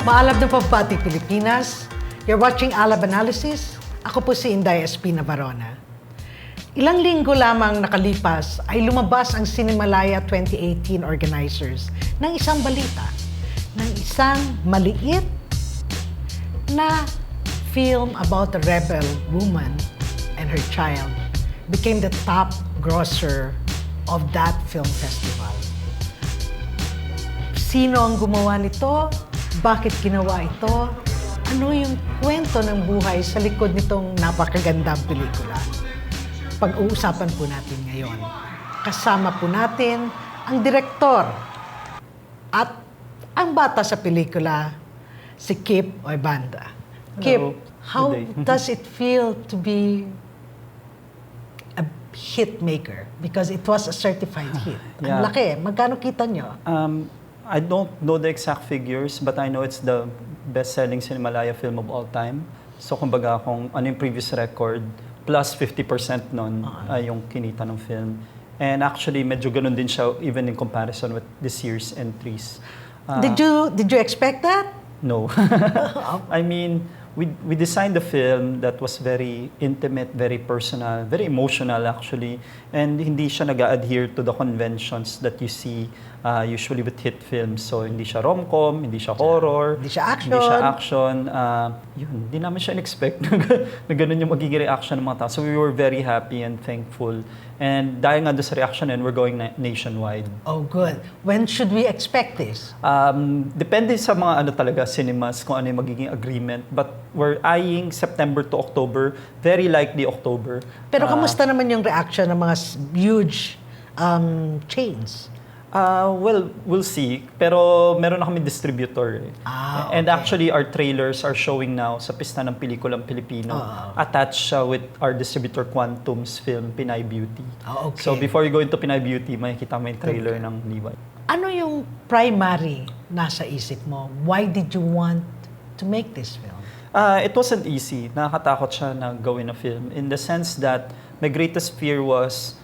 Maalab na pampati Pilipinas. You're watching ALAB Analysis. Ako po si Inday Espina-Varona. Ilang linggo lamang nakalipas ay lumabas ang Cinemalaya 2018 organizers ng isang balita ng isang maliit na film about a rebel woman and her child became the top grosser of that film festival. Sino ang gumawa nito? Bakit ginawa ito? Ano yung kwento ng buhay sa likod nitong napakagandang pelikula? Pag-uusapan po natin ngayon. Kasama po natin ang direktor at ang bata sa pelikula, si Kip Oebanda. Kip, how does it feel to be a hit maker? Because it was a certified hit. Ang laki. Magkano kita nyo? I don't know the exact figures, but I know it's the best-selling Cinemalaya film of all time. So, kumbaga, kung ano yung previous record, plus 50% nun ay yung kinita ng film. And actually, medyo ganun din siya even in comparison with this year's entries. Did you expect that? No. I mean, we designed the film that was very intimate, very personal, very emotional actually, and hindi siya nag-adhere to the conventions that you see usually with hit films. So hindi siya rom-com, hindi siya horror, hindi siya action. Hindi namin siya in-expect na ganun yung magiging reaction ng mga tao. So we were very happy and thankful. And dahil nga doon sa reaction and we're going nationwide. Oh, good. When should we expect this? Depende sa mga talaga cinemas kung ano yung magiging agreement. But we're eyeing September to October. Very likely October. Pero kamusta naman yung reaction ng mga huge chains? Well, we'll see. Pero meron na kami distributor. Okay. And actually, our trailers are showing now sa pista ng pelikulang Pilipino. Attached siya with our distributor Quantum's film, Pinay Beauty. Okay. So before you go into Pinay Beauty, makikita mo yung trailer ng Liway. Ano yung primary nasa isip mo? Why did you want to make this film? It wasn't easy. Nakakatakot siya na gawin a film. In the sense that my greatest fear was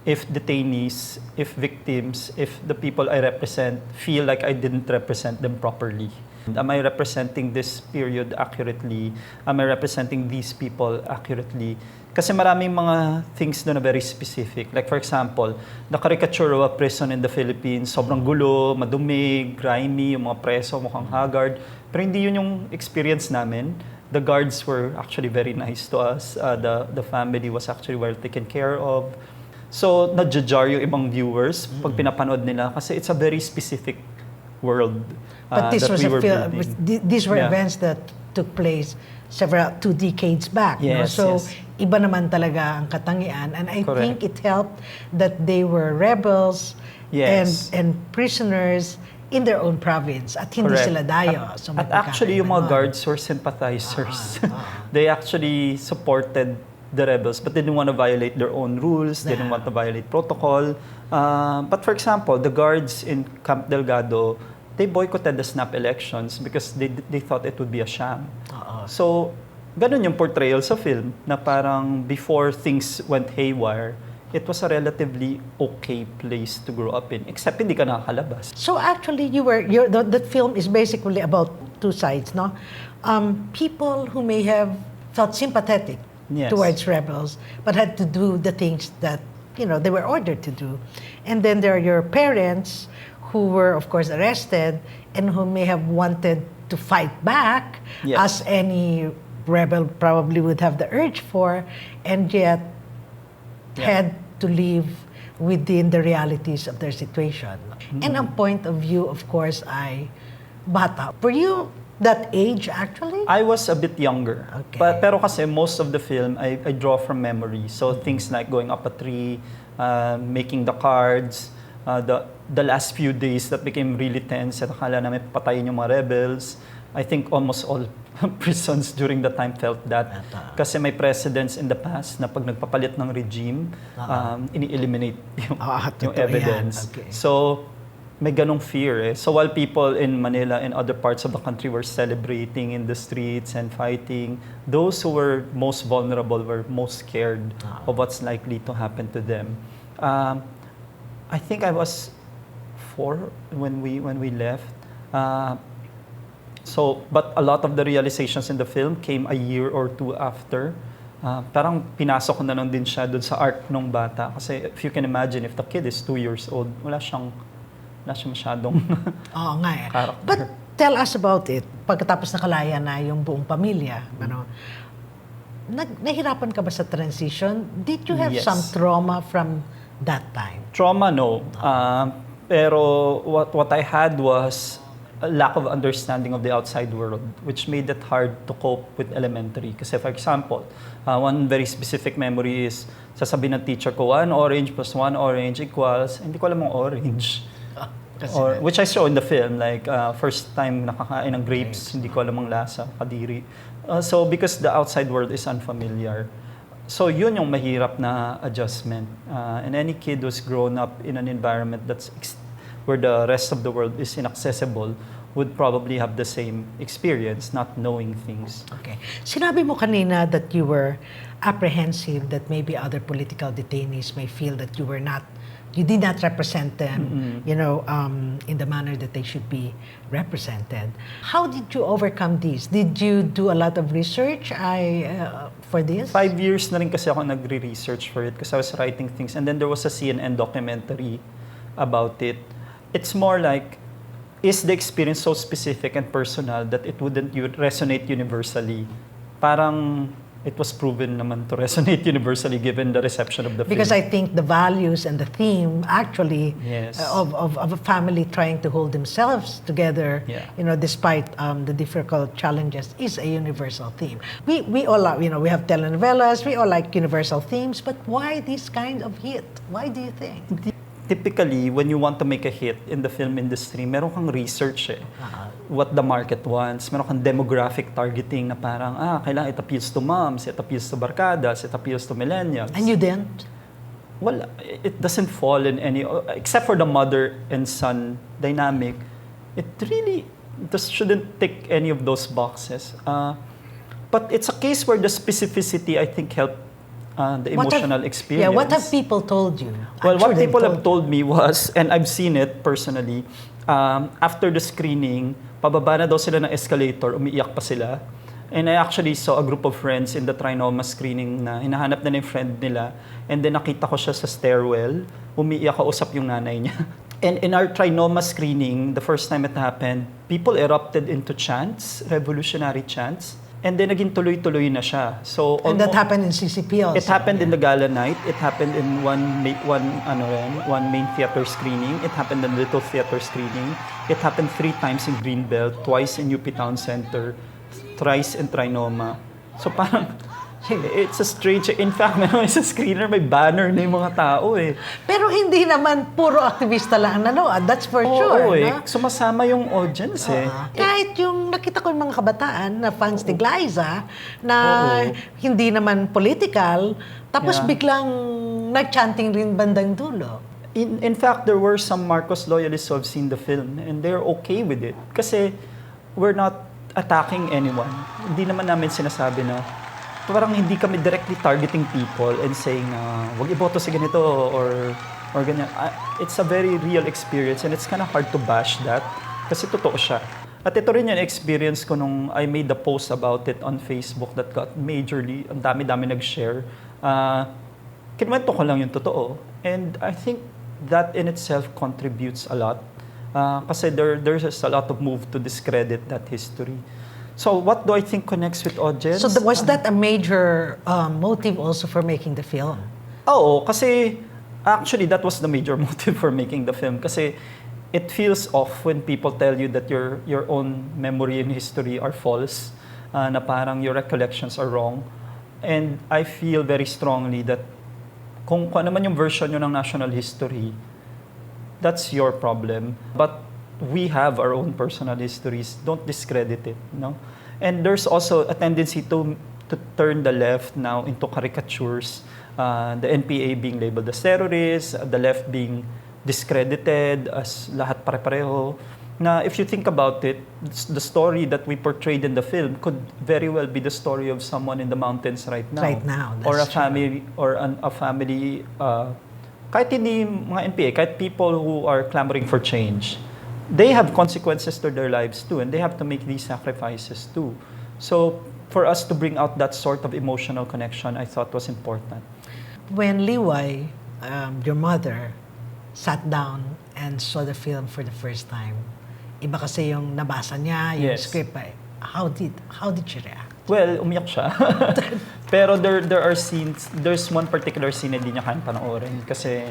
if detainees, if victims, if the people I represent feel like I didn't represent them properly. Am I representing this period accurately? Am I representing these people accurately? Kasi maraming mga things doon na very specific. Like for example, the caricature of a prison in the Philippines, sobrang gulo, madumi, grimy, yung mga preso, mukhang haggard. Pero hindi yun yung experience namin. The guards were actually very nice to us. The family was actually well taken care of. So, nadja-jar yung ibang viewers pag pinapanood nila kasi it's a very specific world But this that was we were film. building. These were events that took place 2 decades back. Yes, no? So, yes. Iba naman talaga ang katangian. And I Correct. think it helped that they were rebels Yes. and prisoners in their own province at hindi Correct. sila dayo. So, At actually, yung mga guards were sympathizers. They actually supported the rebels, but they didn't want to violate their own rules. They didn't want to violate protocol. But for example, the guards in Camp Delgado, they boycotted the snap elections because they thought it would be a sham. So, ganun yung portrayal sa film na parang before things went haywire, it was a relatively okay place to grow up in, except hindi ka nakakalabas. So actually, that film is basically about two sides, no? People who may have felt sympathetic towards rebels, but had to do the things that they were ordered to do, and then there are your parents who were, of course, arrested and who may have wanted to fight back, as any rebel probably would have the urge for, and yet had to live within the realities of their situation. And ang point of view, of course, ay bata. Were you that age actually? I was a bit younger. Okay. Pero kasi most of the film, I draw from memory. So things like going up a tree, making the cards, the last few days that became really tense at akala namin patayin yung mga rebels. I think almost all prisons during the time felt that. Kasi may precedents in the past na pag nagpapalit ng regime, ini-eliminate yung evidence. Okay. So, may ganong fear. So while people in Manila and other parts of the country were celebrating in the streets and fighting, those who were most vulnerable were most scared of what's likely to happen to them. I think I was 4 when we left. But a lot of the realizations in the film came a year or two after. Parang pinasok ko na lang din siya doon sa arc ng bata. Kasi if you can imagine, if the kid is 2 years old, wala siyang masyadong Oo nga eh. character. But tell us about it. Pagkatapos nakalaya na yung buong pamilya, nahirapan ka ba sa transition? Did you have Yes. some trauma from that time? Trauma, no. Pero what I had was a lack of understanding of the outside world, which made it hard to cope with elementary. Kasi for example, one very specific memory is, sasabihin ng teacher ko, 1 orange plus 1 orange equals, hindi ko alam ang orange. Which I show in the film, like first time nakakain ng grapes, hindi ko alam ang lasa, kadiri. So because the outside world is unfamiliar. So yun yung mahirap na adjustment. And any kid who's grown up in an environment where the rest of the world is inaccessible would probably have the same experience, not knowing things. Okay. Sinabi mo kanina that you were apprehensive that maybe other political detainees may feel that you did not represent them, in the manner that they should be represented. How did you overcome this? Did you do a lot of research for this? 5 years na rin kasi ako nagre-research for it because I was writing things. And then there was a CNN documentary about it. It's more like, is the experience so specific and personal that it wouldn't resonate universally? Parang it was proven naman to resonate universally given the reception of the film. Because I think the values and the theme actually Yes. of a family trying to hold themselves together, despite the difficult challenges, is a universal theme. We all we have telenovelas, we all like universal themes, but why this kind of hit? Why do you think? Typically, when you want to make a hit in the film industry, meron kang research what the market wants. Meron kang demographic targeting na parang, kailangan it appeals to moms, it appeals to barkadas, it appeals to millennials. And you didn't? Well, it doesn't fall in any, except for the mother and son dynamic, it really just shouldn't tick any of those boxes. But it's a case where the specificity, I think, helped the emotional experience. Yeah, what have people told you? Well, what people have told me was, and I've seen it personally, after the screening, pababa na daw sila ng escalator, umiiyak pa sila. And I actually saw a group of friends in the Trinoma screening na hinahanap na yung friend nila. And then nakita ko siya sa stairwell, umiiyak, kausap yung nanay niya. And in our Trinoma screening, the first time it happened, people erupted into chants, revolutionary chants. And then naging tuloy-tuloy na siya. So and that happened in CCP also. It happened in the gala night. It happened in one main theater screening. It happened in Little Theater screening. It happened 3 times in Greenbelt, twice in UP Town Center, thrice in Trinoma. So parang it's a strange. In fact, may sa screener, may banner na yung mga tao eh. Pero hindi naman puro aktivista lang ang nanood. That's for sure. Oo eh. No? Sumasama yung audience eh. Kahit yung nakita ko yung mga kabataan na fans ni Glyza na hindi naman political, tapos biglang nag-chanting rin bandang dulo. In fact, there were some Marcos loyalists who have seen the film and they're okay with it. Kasi we're not attacking anyone. Hindi naman namin sinasabi na parang hindi kami directly targeting people and saying, wag iboto sa ganito or ganyan. It's a very real experience and it's kind of hard to bash that kasi totoo siya. At ito rin yung experience ko nung I made the post about it on Facebook that got majorly, ang dami-dami nag-share. Kinwento ko lang yung totoo. And I think that in itself contributes a lot. Kasi there's a lot of move to discredit that history. So what do I think connects with audience? So was that a major motive also for making the film? Oo, kasi actually that was the major motive for making the film. Kasi it feels off when people tell you that your own memory and history are false, na parang your recollections are wrong. And I feel very strongly that kung ano man yung version nyo ng national history, that's your problem. But we have our own personal histories. Don't discredit it, no? And there's also a tendency to turn the left now into caricatures. The NPA being labeled as terrorists, the left being discredited as lahat pare-pareho. Na if you think about it, the story that we portrayed in the film could very well be the story of someone in the mountains right now. Right now, that's or a true. family, or a family, kahit hindi mga NPA, kahit people who are clamoring for change. they have consequences to their lives too, and they have to make these sacrifices too. So for us to bring out that sort of emotional connection, I thought was important. When Liway, your mother, sat down and saw the film for the first time, iba kasi yung nabasa niya, yung script. How did she react? Well, umiyak siya. Pero there are scenes, there's one particular scene na hindi niya kayang panoorin kasi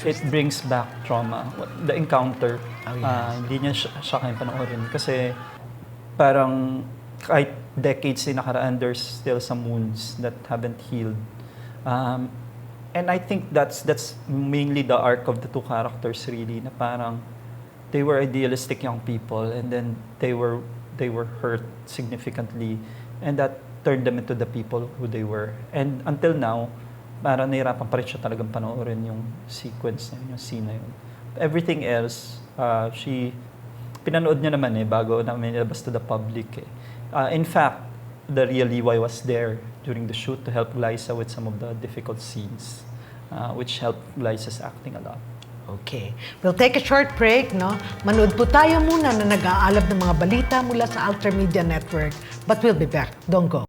it brings back trauma. The encounter, hindi niya siya kayang panoorin kasi parang kahit decades na nakaraan, there's still some wounds that haven't healed. And I think that's mainly the arc of the two characters really, na parang they were idealistic young people and then they were hurt significantly. And that turned them into the people who they were. And until now, parang nahirapan pa rin siya talagang panoorin yung sequence na yun, yung scene na yun. Everything else, pinanood niya naman bago namin nilabas to the public. In fact, the real Liway was there during the shoot to help Liza with some of the difficult scenes, which helped Liza's acting a lot. Okay. We'll take a short break, no? Manood po tayo muna na nag-aalab ng mga balita mula sa Ultra Media Network. But we'll be back. Don't go.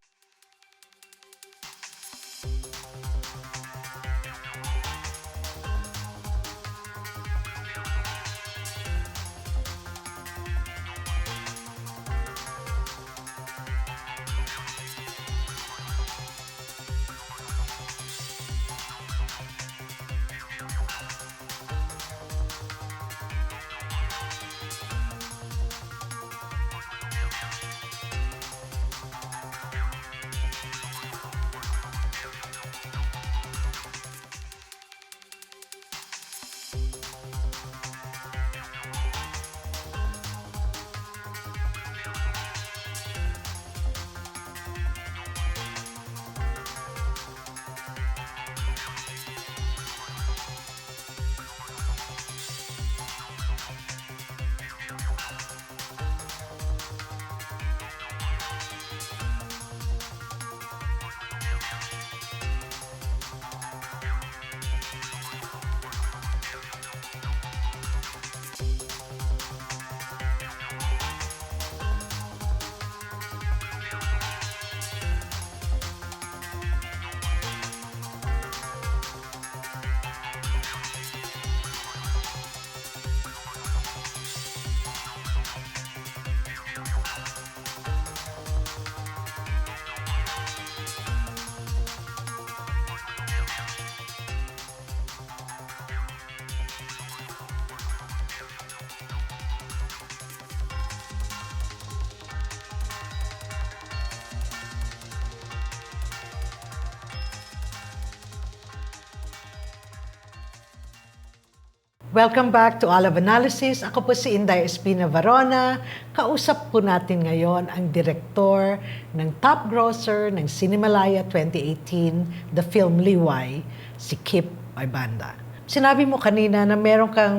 Welcome back to ALAB Analysis. Ako po si Inday Espina-Varona. Kausap po natin ngayon ang direktor ng top grosser ng Cinemalaya 2018, the film Liway, si Kip Oebanda. Sinabi mo kanina na meron kang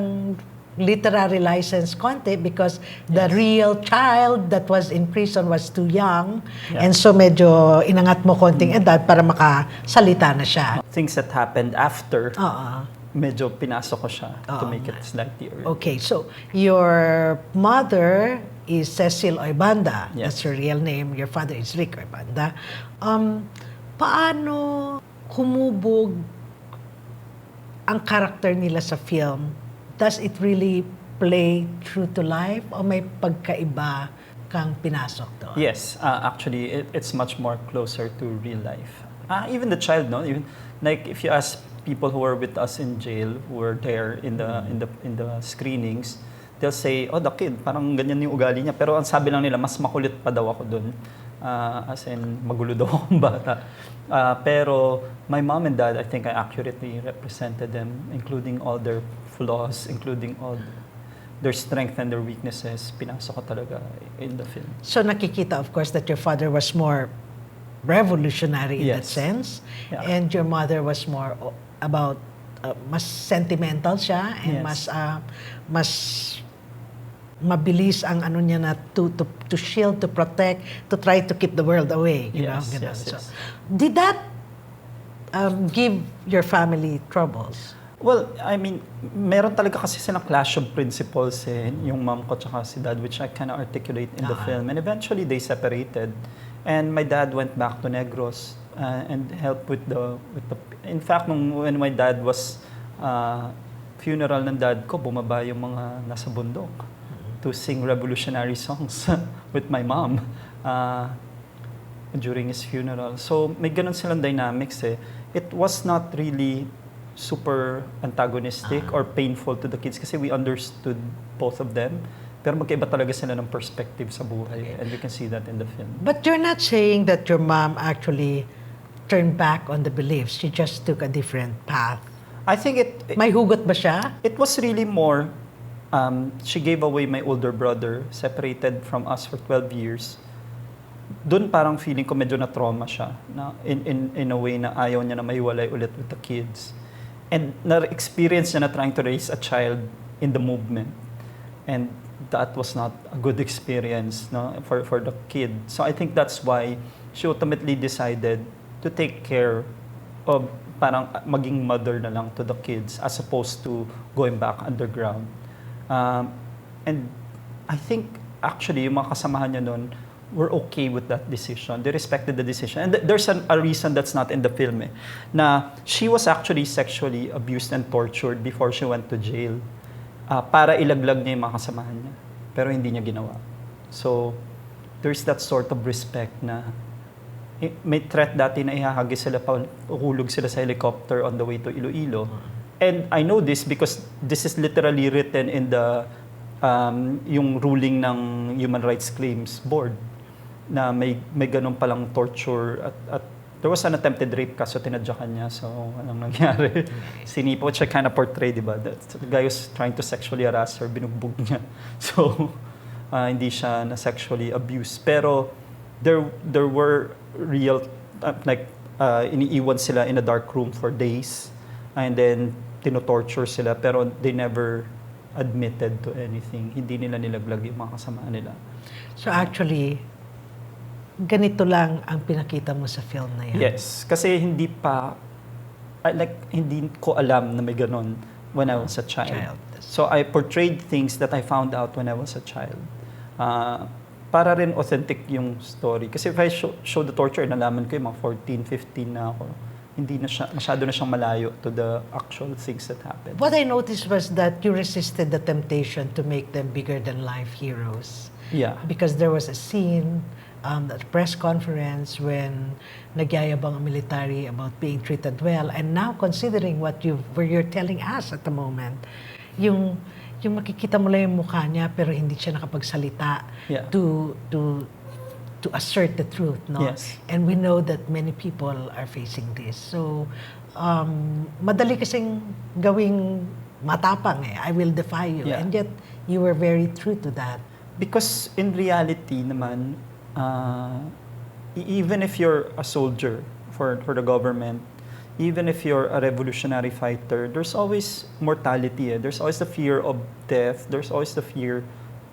literary license konti because the real child that was in prison was too young. And so medyo inangat mo konting edad para makasalita na siya. Things that happened after. Medyo pinasok ko siya to make it slightly early. Okay, so your mother is Cecil Oebanda. Yes. That's her real name. Your father is Rick Oebanda. Paano humubog ang character nila sa film? Does it really play true to life o may pagkaiba kang pinasok doon? Yes, actually, it's much more closer to real life. Even the child, no? Even like if you ask people who were with us in jail, who were there in the screenings, they'll say, "Oh, the kid, parang ganyan yung ugali niya." Pero ang sabi lang nila, mas makulit pa daw ako doon. As in, magulo daw akong bata. Pero my mom and dad, I think I accurately represented them, including all their flaws, including all their strength and their weaknesses. Pinasok ko talaga in the film. So nakikita, of course, that your father was more revolutionary in that sense, and your mother was more about mas sentimental siya and mas mabilis ang ano niya na to shield, to protect, to try to keep the world away, you know. Yes. So, did that give your family troubles? Well, I mean, meron talaga kasi silang clash of principles yung mom ko tsaka si dad, which I kind of articulate in the film. And eventually, they separated. And my dad went back to Negros and helped with the... In fact, when my dad was funeral ng dad ko, bumaba yung mga nasa bundok to sing revolutionary songs with my mom during his funeral. So, may ganun silang dynamics It was not really super antagonistic or painful to the kids kasi we understood both of them. Pero magkaiba talaga sila ng perspective sa buhay. And we can see that in the film. But you're not saying that your mom actually turned back on the beliefs. She just took a different path. I think May hugot ba siya? It was really more, she gave away my older brother, separated from us for 12 years. Doon parang feeling ko medyo na-trauma siya. Na in a way na ayaw niya na maiwalay ulit with the kids. And na-experience niya na trying to raise a child in the movement. And that was not a good experience for the kid. So I think that's why she ultimately decided to take care of parang maging mother na lang to the kids as opposed to going back underground. And I think actually yung mga kasamahan niya noon were okay with that decision. They respected the decision. And there's a reason that's not in the film na she was actually sexually abused and tortured before she went to jail. Para ilaglag niya yung mga kasamahan niya. Pero hindi niya ginawa. So, there's that sort of respect na may threat dati na ihahagis sila, uhulog sila sa helicopter on the way to Iloilo. And I know this because this is literally written in the yung ruling ng Human Rights Claims Board na may ganun palang torture at there was an attempted rape kaso tinadyakan niya. So, anong nangyari? Sinipo, which I kind of portray, di ba? The guy was trying to sexually harass her, binugbog niya. So, hindi siya na sexually abused. Pero, there were real, iniiwan sila in a dark room for days. And then, tinotorture sila. Pero, they never admitted to anything. Hindi nila nilaglag yung mga kasama nila. So, actually, ganito lang ang pinakita mo sa film na yan. Yes. Kasi hindi ko alam na may ganon when I was a child. So I portrayed things that I found out when I was a child. Para rin authentic yung story. Kasi if I show the torture, nalaman ko yung mga 14, 15 na ako. Hindi na siya, masyado na siyang malayo to the actual things that happened. What I noticed was that you resisted the temptation to make them bigger than life heroes. Yeah. Because there was a scene at a press conference when nagyayabang ang military about being treated well, and now considering what you're telling us at the moment, yung makikita mo lang yung mukha niya pero hindi siya nakapagsalita to assert the truth, no? Yes. And we know that many people are facing this. So madali kasing gawing matapang I will defy you, and yet you were very true to that. Because in reality naman, even if you're a soldier for the government, even if you're a revolutionary fighter, there's always mortality. There's always the fear of death. There's always the fear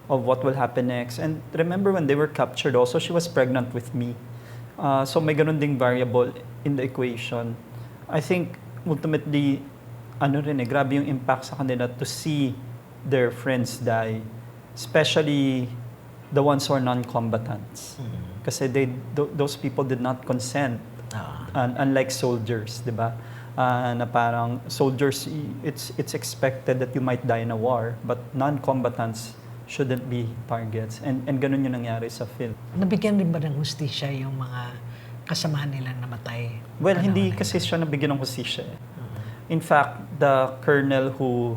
of what will happen next. And remember when they were captured also, she was pregnant with me. So may ganun ding variable in the equation. I think ultimately, grabe yung impact sa kanila to see their friends die. Especially the ones who are non-combatants. Kasi those people did not consent. Unlike soldiers, di ba? Na parang soldiers, it's expected that you might die in a war, but non-combatants shouldn't be targets. And ganun yung nangyari sa film. Nabigyan rin ba ng hustisya yung mga kasamahan nila namatay? Well, hindi kasi siya nabigyan ng hustisya. In fact, the colonel who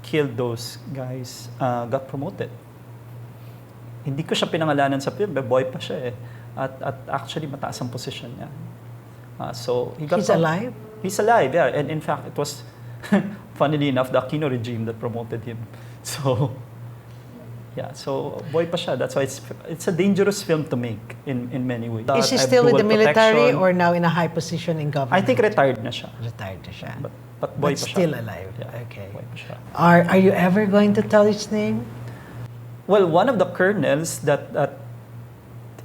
killed those guys got promoted. Hindi ko siya pinangalanan sa film, boy pa siya At actually, mataas ang position niya. So he's alive? He's alive, yeah. And in fact, it was, funnily enough, the Aquino regime that promoted him. So, yeah. So, boy pa siya. That's why it's a dangerous film to make in many ways. Is he still with the military or now in a high position in government? I think retired na siya. Retired na siya. But boy pa siya. Still alive. Yeah, okay. Boy pa siya. Are you ever going to tell his name? Well, one of the colonels that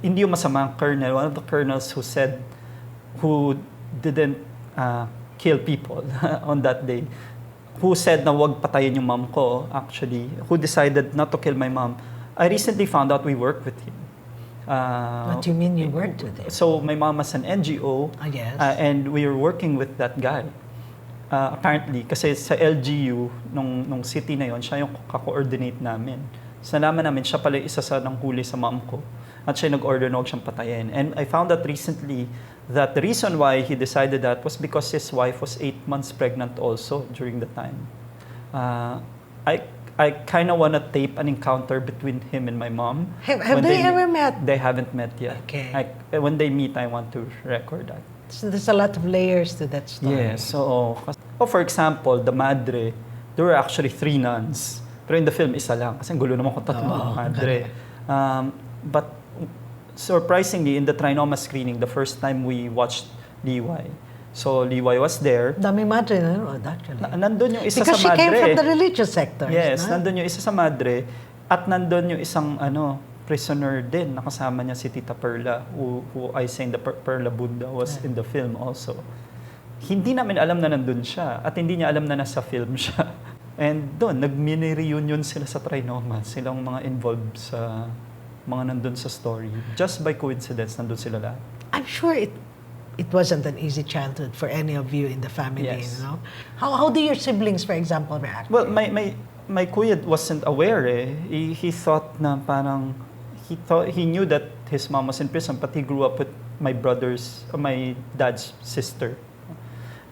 hindi yung masamang colonel, one of the colonels who didn't kill people on that day. Who said na wag patayin yung mom ko, actually. Who decided not to kill my mom. I recently found out we worked with him. What do you mean you worked with him? So my mom was an NGO. Yes. And we were working with that guy. Apparently, kasi sa LGU, nung city na yon, siya yung ka-coordinate namin. So nalaman namin, siya pala isa sa nanghuli sa mom ko. At siya nag-order na huwag siyang patayin. And I found out recently that the reason why he decided that was because his wife was 8 months pregnant also during the time. I kind of want to tape an encounter between him and my mom. Have they ever met? They haven't met yet. Okay. When they meet, I want to record that. So there's a lot of layers to that story. Yes. So, for example, the madre, there were actually 3 nuns. Pero in the film, isa lang. Kasi ang gulo naman kung tatlong madre. But surprisingly, in the Trinoma screening, the first time we watched Liway. So Liway was there. Daming madre na nanood, actually. Nandun yung isa Because sa madre. she came from the religious sector. Yes, nandun yung isa sa madre. At nandun yung isang prisoner din. Nakasama niya si Tita Perla, who I sang the Perla Buddha was in the film also. Hindi namin alam na nandun siya. At hindi niya alam na nasa film siya. And doon, nag-mini reunion sila sa Trinoma. Silang mga involved sa mga nandun sa story. Just by coincidence, nandun sila lahat. I'm sure it wasn't an easy childhood for any of you in the family, Yes. you know? How do your siblings, for example, react? Well, my kuya wasn't aware eh. He thought na parang, he knew that his mom was in prison, but he grew up with my dad's sister.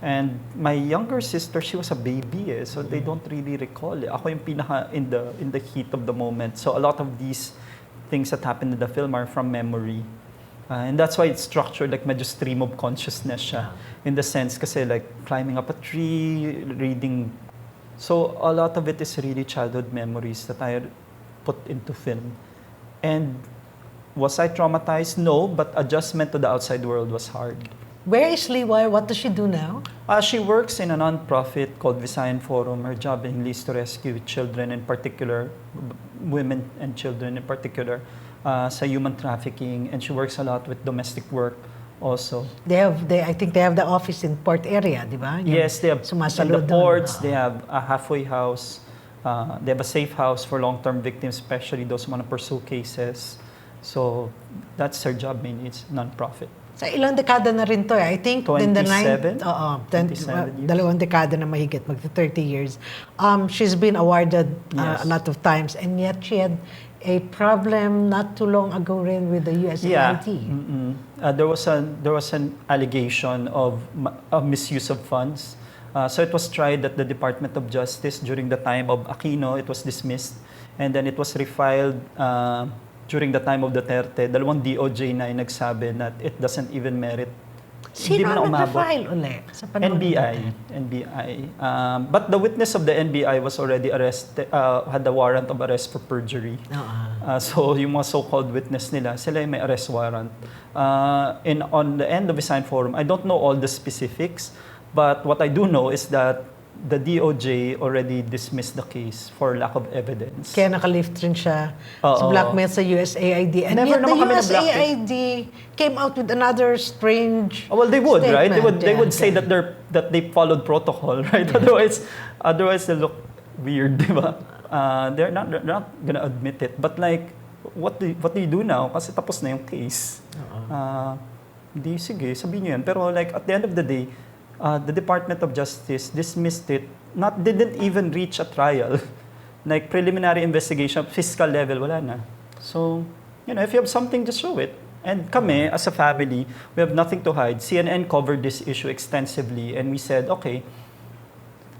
And my younger sister, she was a baby eh, so they don't really recall eh. Ako yung pinaka in the heat of the moment. So a lot of these things that happened in the film are from memory. And that's why it's structured like medyo stream of consciousness siya. In the sense kasi like climbing up a tree, reading. So a lot of it is really childhood memories that I put into film. And was I traumatized? No, but adjustment to the outside world was hard. Where is Liway? What does she do now? She works in a non-profit called Visayan Forum. Her job is to rescue children, in particular, women and children in particular, sa human trafficking, and she works a lot with domestic work also. I think they have the office in port area, di ba? Yes, they have in the ports, they have a halfway house, they have a safe house for long-term victims, especially those who want to pursue cases. So that's her job mainly, it's non-profit. Sa ilang dekada na rin to eh. I think 27? 27 years. Dalawang dekada na mahigit, magto 30 years. She's been awarded a lot of times, and yet she had a problem not too long ago rin with the USAID. Yeah. There was an allegation of misuse of funds. So it was tried at the Department of Justice during the time of Aquino. It was dismissed, and then it was refiled during the time of Duterte. Dalawang DOJ na yung nagsabi that it doesn't even merit. Sino ang nag-file ulit sa panahon? NBI. But the witness of the NBI was already arrested, had a warrant of arrest for perjury. So yung mga so-called witness nila, sila yung may arrest warrant. On the end of Visayan Forum, I don't know all the specifics, but what I do know is that the DOJ already dismissed the case for lack of evidence. Kaya nakalift rin siya sa blackmail sa USAID. And Never yet the naman kami USAID came out with another strange well, they would, statement. right? They would say that they followed protocol, right? Otherwise they look weird, di ba? They're not gonna admit it. But like, what do you do now? Kasi tapos na yung case. Di sige, sabihin nyo yan. Pero like at the end of the day, the Department of Justice dismissed it, didn't even reach a trial. Like preliminary investigation, fiscal level, wala na. So, if you have something, just show it. And kami, as a family, we have nothing to hide. CNN covered this issue extensively, and we said, okay,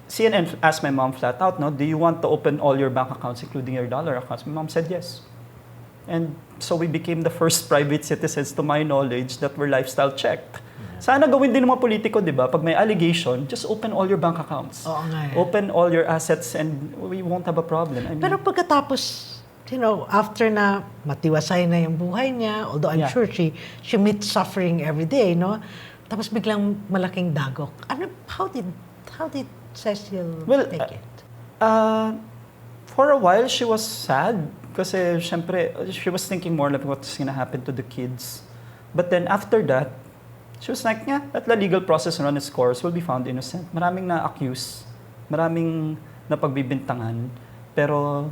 CNN asked my mom flat out, no, do you want to open all your bank accounts, including your dollar accounts? My mom said yes. And so we became the first private citizens, to my knowledge, that were lifestyle checked. Sana gawin din ng mga politiko, di ba? Pag may allegation, just open all your bank accounts. Oo nga. Open all your assets and we won't have a problem. I mean, pero pagkatapos, after na matiwasay na yung buhay niya, although I'm sure she meets suffering every day, no? Tapos biglang malaking dagok. How did Cecil take it? For a while, she was sad. Kasi, syempre, she was thinking more like what's gonna happen to the kids. But then after that, She was like, yeah, let the legal process run its course, will be found innocent. Maraming na-accuse, maraming napagbibintangan, pero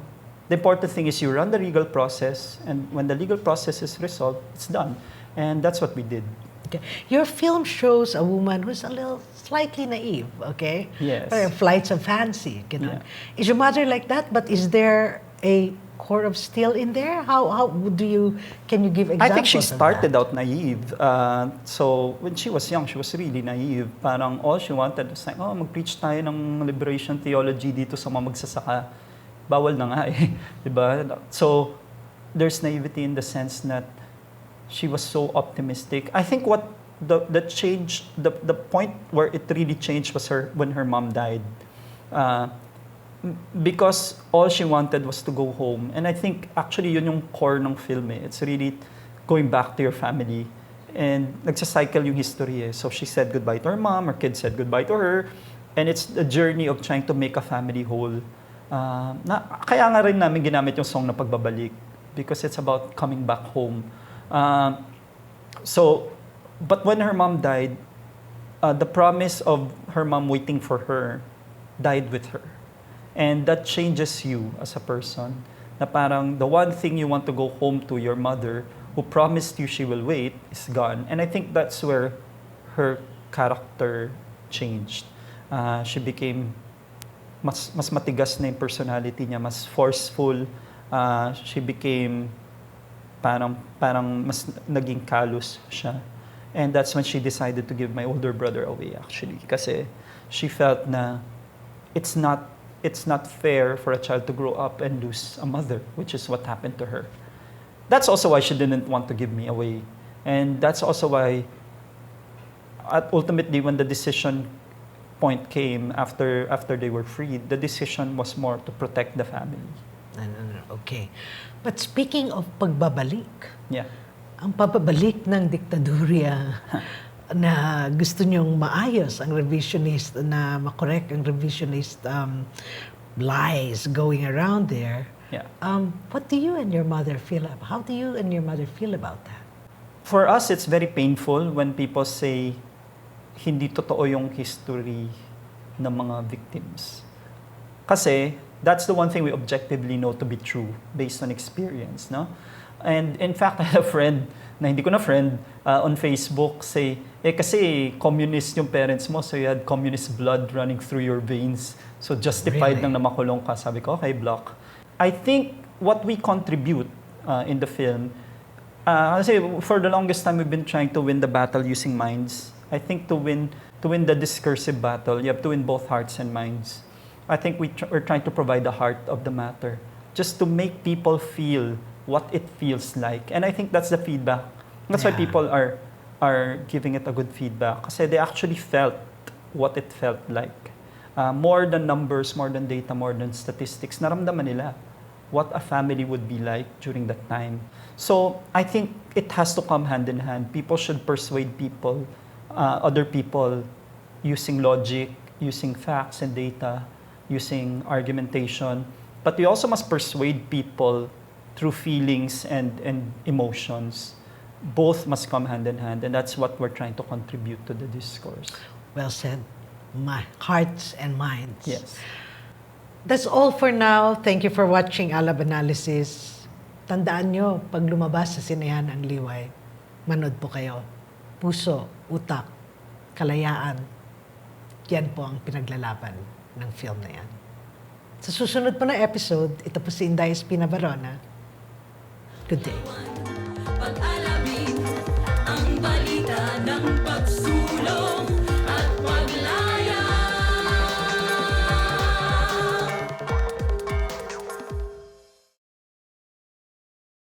the important thing is you run the legal process, and when the legal process is resolved, it's done. And that's what we did. Okay. Your film shows a woman who's a little slightly naive, okay? Yes. Flights of fancy. You know? Yeah. Is your mother like that? But is there a core of steel in there? How can you give examples? I think she of started that? out naive. So when she was young, she was really naive. Parang all she wanted was like, oh, mag-preach tayo ng liberation theology dito sa mga magsasaka. Bawal na nga eh. Diba? So there's naivety in the sense that she was so optimistic. I think what the change, the point where it really changed was when her mom died. Because all she wanted was to go home. And I think actually yun yung core ng film eh. It's really going back to your family. And nagsacycle yung history eh. So she said goodbye to her mom, her kids said goodbye to her. And it's the journey of trying to make a family whole. Kaya nga rin namin ginamit yung song na Pagbabalik. Because it's about coming back home. But when her mom died, the promise of her mom waiting for her died with her. And that changes you as a person. Na parang the one thing you want to go home to, your mother, who promised you she will wait, is gone. And I think that's where her character changed. She became mas matigas na yung personality niya, mas forceful. She became parang mas naging callous siya. And that's when she decided to give my older brother away actually. Kasi she felt na it's not fair for a child to grow up and lose a mother, which is what happened to her. That's also why she didn't want to give me away. And that's also why ultimately when the decision point came after they were freed, the decision was more to protect the family. Okay. But speaking of pagbabalik, yeah. Ang pagbabalik ng diktadurya na gusto niyong maayos ang revisionist, na makorek ang revisionist lies going around there. Yeah. What do you and your mother feel about? How do you and your mother feel about that? For us, it's very painful when people say hindi totoo yung history ng mga victims. Kasi that's the one thing we objectively know to be true based on experience, no? And in fact, I had a friend na hindi ko na friend on Facebook say, kasi communist yung parents mo, so you had communist blood running through your veins. So justified Really? nang na makulong ka. Sabi ko, okay, block. I think what we contribute in the film, kasi for the longest time we've been trying to win the battle using minds. I think to win the discursive battle, you have to win both hearts and minds. I think we're trying to provide the heart of the matter, just to make people feel what it feels like. And I think that's the feedback. That's why people are giving it a good feedback. Kasi they actually felt what it felt like. More than numbers, more than data, more than statistics, naramdaman nila what a family would be like during that time. So I think it has to come hand in hand. People should persuade people, other people, using logic, using facts and data, using argumentation. But we also must persuade people through feelings and emotions. Both must come hand in hand, and that's what we're trying to contribute to the discourse. Well said. My hearts and minds. Yes. That's all for now. Thank you for watching ALAB Analysis. Tandaan nyo, pag lumabas sa sinehan ang Liway, manood po kayo. Puso, utak, kalayaan. Yan po ang pinaglalaban ng film na yan. Sa susunod po na episode, ito po si Inday Espina-Varona. Good day.